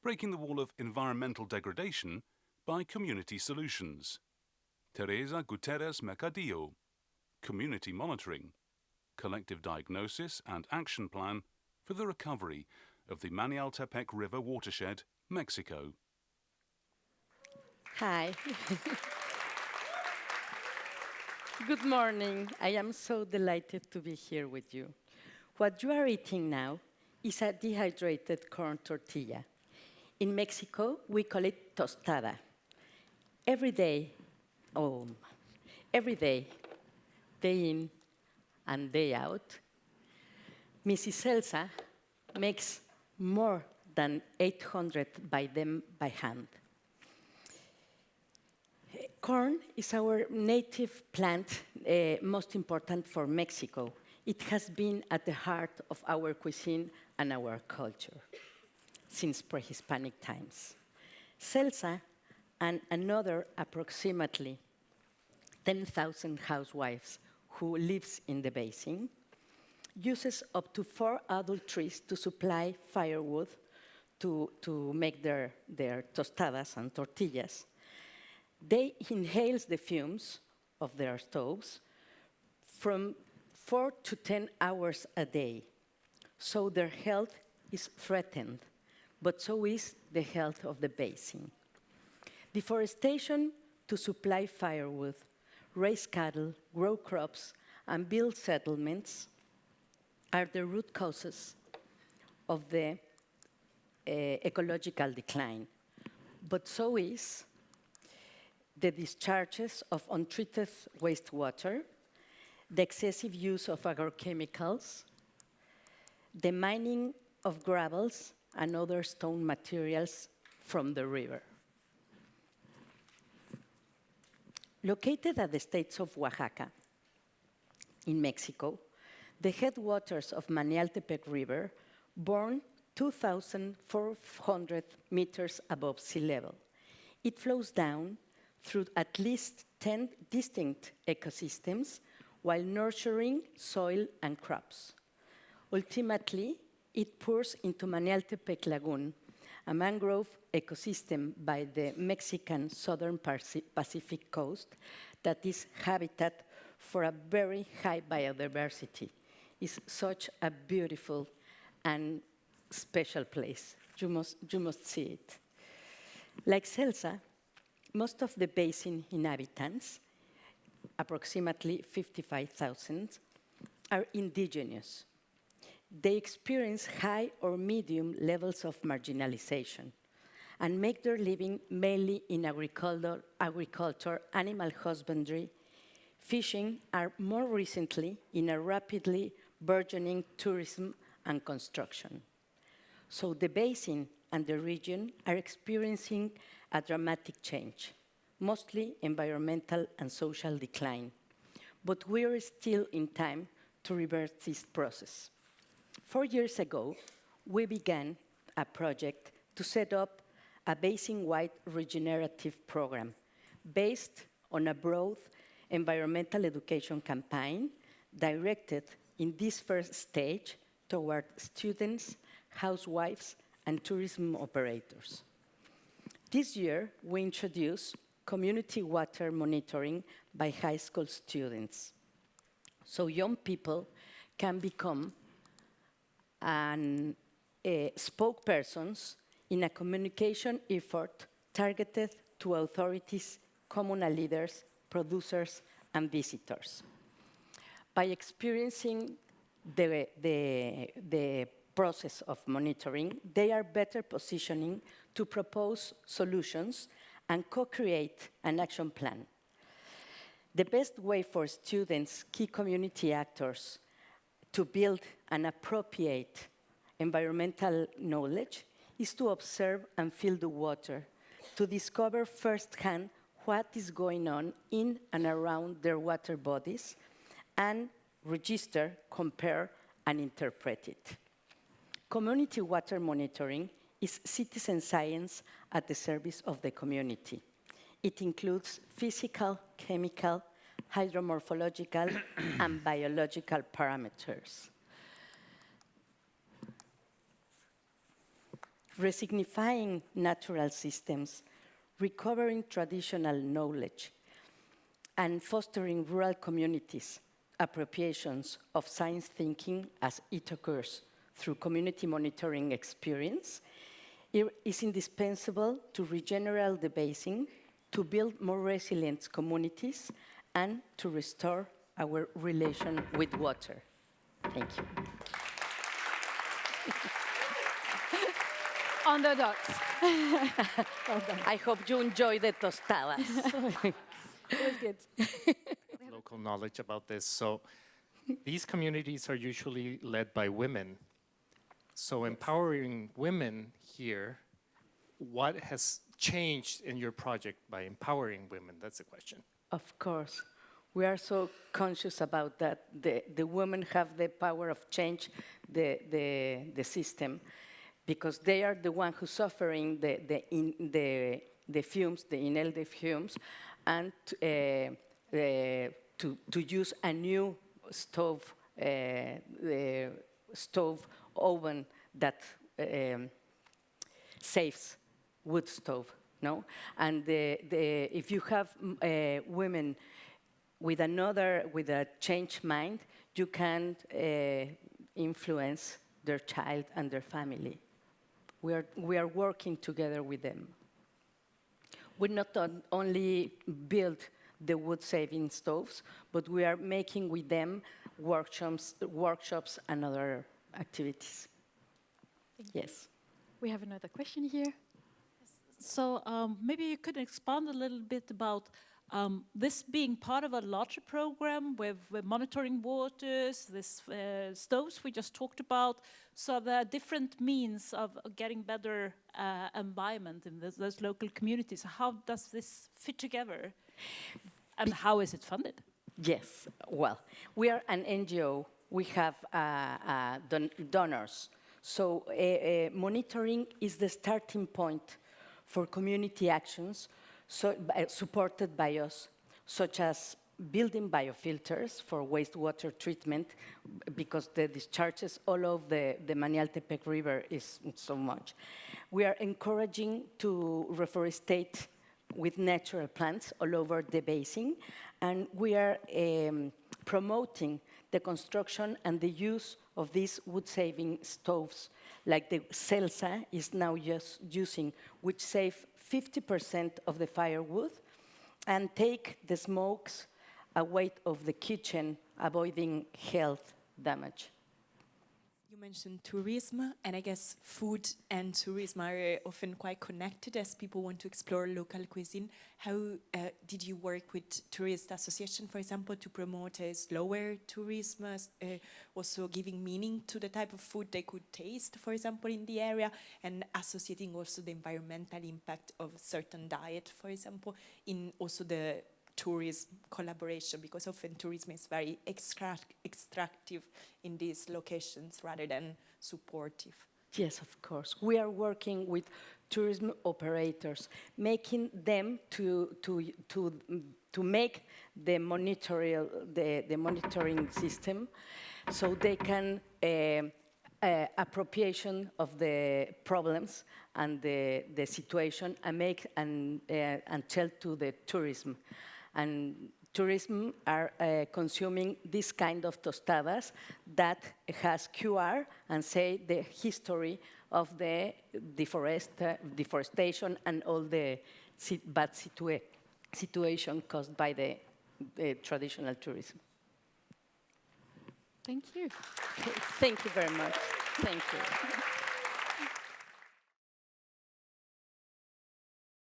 breaking the wall of environmental degradation by community solutions. Teresa Gutiérrez Mercadillo, community monitoring, collective diagnosis and action plan for the recovery of the Manialtepec River watershed, Mexico. Hi. Good morning. I am so delighted to be here with you. What you are eating now is a dehydrated corn tortilla. In Mexico, we call it tostada. Every day, day in and day out, Mrs. Elsa makes more than 800 by them by hand. Corn is our native plant, most important for Mexico. It has been at the heart of our cuisine and our culture since pre-Hispanic times. Celsa and another approximately 10,000 housewives who lives in the basin uses up to 4 adult trees to supply firewood to make their tostadas and tortillas. They inhale the fumes of their stoves from 4 to 10 hours a day. So their health is threatened, but so is the health of the basin. Deforestation to supply firewood, raise cattle, grow crops, and build settlements are the root causes of the ecological decline. But so is the discharges of untreated wastewater, the excessive use of agrochemicals, the mining of gravels and other stone materials from the river. Located at the states of Oaxaca, in Mexico, the headwaters of Manialtepec River burn 2,400 meters above sea level. It flows down through at least 10 distinct ecosystems while nurturing soil and crops. Ultimately, it pours into Manialtepec Lagoon, a mangrove ecosystem by the Mexican southern Pacific coast that is habitat for a very high biodiversity. It's such a beautiful and special place. You must see it. Like Celsa, most of the basin inhabitants, approximately 55,000, are indigenous. They experience high or medium levels of marginalization and make their living mainly in agriculture, animal husbandry, fishing, and more recently in a rapidly burgeoning tourism and construction. So the basin and the region are experiencing a dramatic change, mostly environmental and social decline. But we are still in time to reverse this process. 4 years ago, we began a project to set up a basin-wide regenerative program based on a broad environmental education campaign directed in this first stage toward students, housewives, and tourism operators. This year, we introduced community water monitoring by high school students, so young people can become spokespersons in a communication effort targeted to authorities, communal leaders, producers, and visitors. By experiencing the process of monitoring, they are better positioning to propose solutions and co-create an action plan. The best way for students, key community actors, to build and appropriate environmental knowledge is to observe and feel the water, to discover firsthand what is going on in and around their water bodies, and register, compare, and interpret it. Community water monitoring is citizen science at the service of the community. It includes physical, chemical, hydromorphological, and biological parameters. resignifying natural systems, recovering traditional knowledge, and fostering rural communities' appropriations of science thinking as it occurs through community monitoring experience, it is indispensable to regenerate the basin, to build more resilient communities, and to restore our relation with water. Thank you. On the dot. Well done. I hope you enjoy the tostadas. It was good. Local knowledge about this. So these communities are usually led by women. So empowering women here, what has changed in your project by empowering women? That's the question. Of course. We are so conscious about that. The women have the power of change the system, because they are the one who's suffering the fumes, the inhaled fumes, and to use a new stove, stove oven that saves wood stove, no? And if you have women with a changed mind, you can influence their child and their family. We are working together with them. We not only build the wood-saving stoves, but we are making with them workshops and other activities. Yes. We have another question here. So maybe you could expand a little bit about this being part of a larger program with monitoring waters, this stoves we just talked about. So there are different means of getting better environment in those local communities. How does this fit together? And how is it funded? Yes, well, we are an NGO. We have donors. So monitoring is the starting point for community actions supported by us, such as building biofilters for wastewater treatment, because the discharges all of the Manialtepec River is so much. We are encouraging to reforestate with natural plants all over the basin, and we are promoting the construction and the use of these wood-saving stoves, like the Celsa is now using, which save 50% of the firewood and take the smokes away of the kitchen, avoiding health damage. You mentioned tourism, and I guess food and tourism are often quite connected as people want to explore local cuisine. How did you work with tourist association, for example, to promote a slower tourism, also giving meaning to the type of food they could taste, for example, in the area, and associating also the environmental impact of certain diet, for example, in also the tourism collaboration, because often tourism is very extractive in these locations rather than supportive. Yes, of course. We are working with tourism operators, making them to make the monitoring system, so they can appropriation of the problems and the situation and make and tell to the tourism. And tourism are consuming this kind of tostadas that has QR and say the history of the deforestation and all the bad situation caused by the traditional tourism. Thank you. Thank you very much. Thank you.